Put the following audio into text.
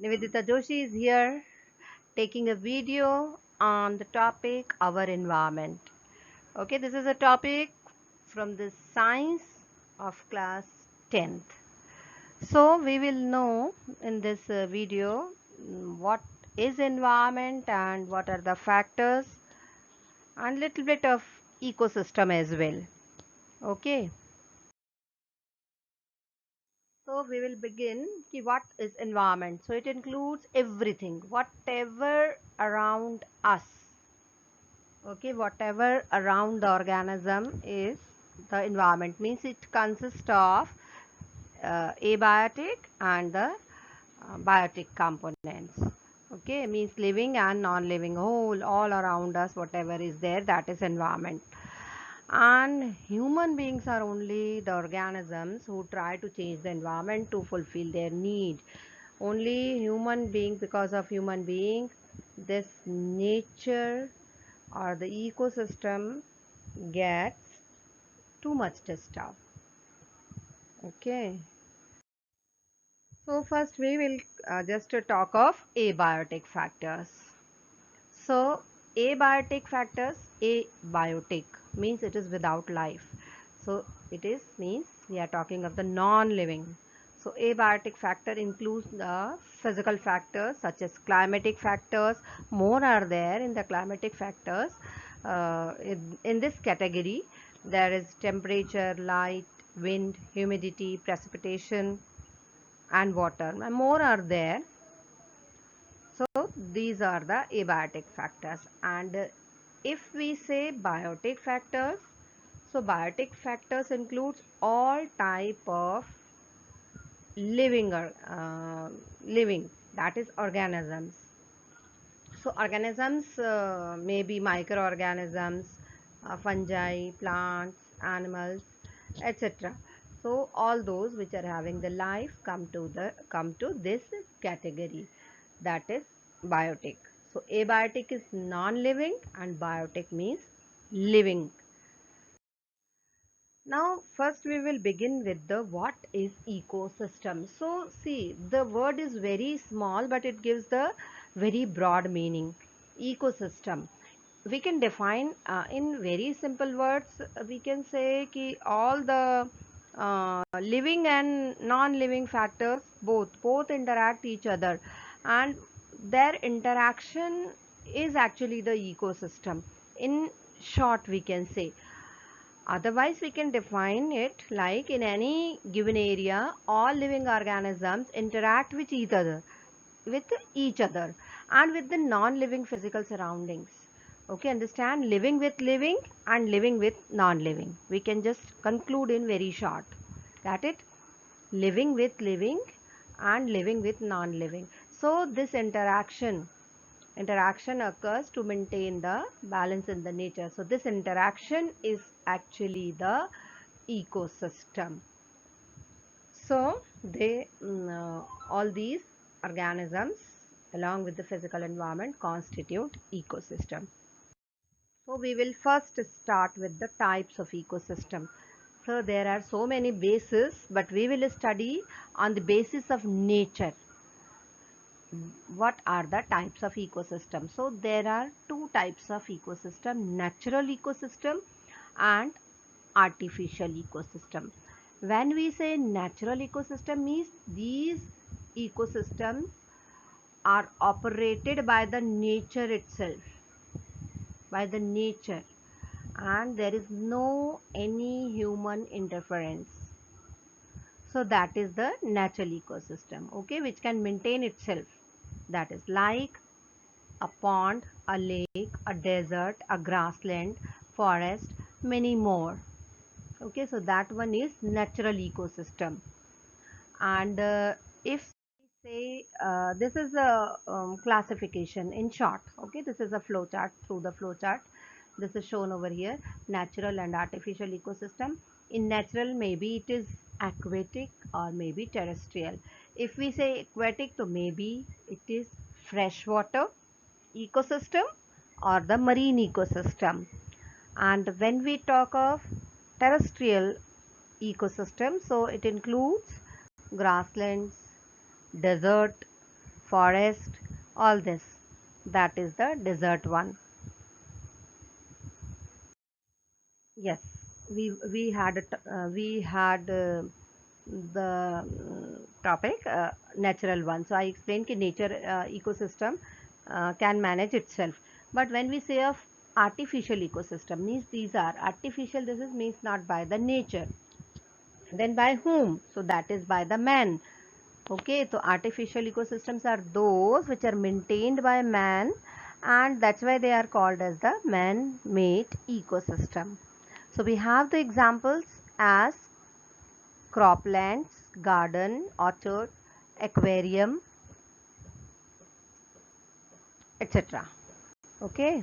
Nivedita Joshi is here taking a video on the topic our environment. Okay, this is a topic from the science of class 10th. So we will know in this video what is environment and what are the factors and little bit of ecosystem as well. Okay. So we will begin what is environment. So it includes everything, whatever around us. Okay, whatever around the organism is the environment means it consists of abiotic and the biotic components. Okay, means living and non-living whole all around us, whatever is there, that is environment. And human beings are only the organisms who try to change the environment to fulfill their need. Only human being, because of human being, this nature or the ecosystem gets too much disturbed. Okay. So first we will just talk of abiotic factors. So abiotic factors, abiotic means it is without life. So it is means we are talking of the non-living. So abiotic factor includes the physical factors such as climatic factors. More are there in the climatic factors. In this category, there is temperature, light, wind, humidity, precipitation, and water. And more are there. So these are the abiotic factors. And if we say biotic factors, so biotic factors includes all type of living living, that is organisms. So organisms may be microorganisms, fungi, plants, animals, etc. So all those which are having the life come to this category, that is biotic. So abiotic is non-living and biotic means living. Now, first we will begin with the what is ecosystem. So, see, the word is very small, but it gives the very broad meaning. Ecosystem. We can define in very simple words. We can say कि all the living and non-living factors both interact each other, and their interaction is actually the ecosystem. In short, we can say. Otherwise, we can define it like in any given area, all living organisms interact with each other, and with the non-living physical surroundings. Okay, understand? Living with living and living with non-living. We can just conclude in very short. That it? Living with living and living with non-living. So this interaction occurs to maintain the balance in the nature. So this interaction is actually the ecosystem. So all these organisms along with the physical environment constitute ecosystem. So we will first start with the types of ecosystem. So there are so many bases, but we will study on the basis of nature. What are the types of ecosystem? So there are two types of ecosystem: natural ecosystem and artificial ecosystem. When we say natural ecosystem, means these ecosystems are operated by the nature itself, by the nature, and there is no any human interference. So that is the natural ecosystem, okay, which can maintain itself. That is like a pond, a lake, a desert, a grassland, forest, many more. Okay, so that one is natural ecosystem. And if we say this is a classification in short, okay, this is a flow chart. Through the flow chart, this is shown over here: natural and artificial ecosystem. In natural, maybe it is aquatic or maybe terrestrial. If we say aquatic, so maybe it is freshwater ecosystem or the marine ecosystem. And when we talk of terrestrial ecosystem, so it includes grasslands, desert, forest, all this. That is the desert one. Yes, we had the topic natural one. So I explained that nature ecosystem can manage itself. But when we say of artificial ecosystem, means these are artificial. This is means not by the nature. Then by whom? So that is by the man. Okay, so artificial ecosystems are those which are maintained by man, and that's why they are called as the man-made ecosystem. So we have the examples as croplands, garden, orchard, aquarium, etc. Okay.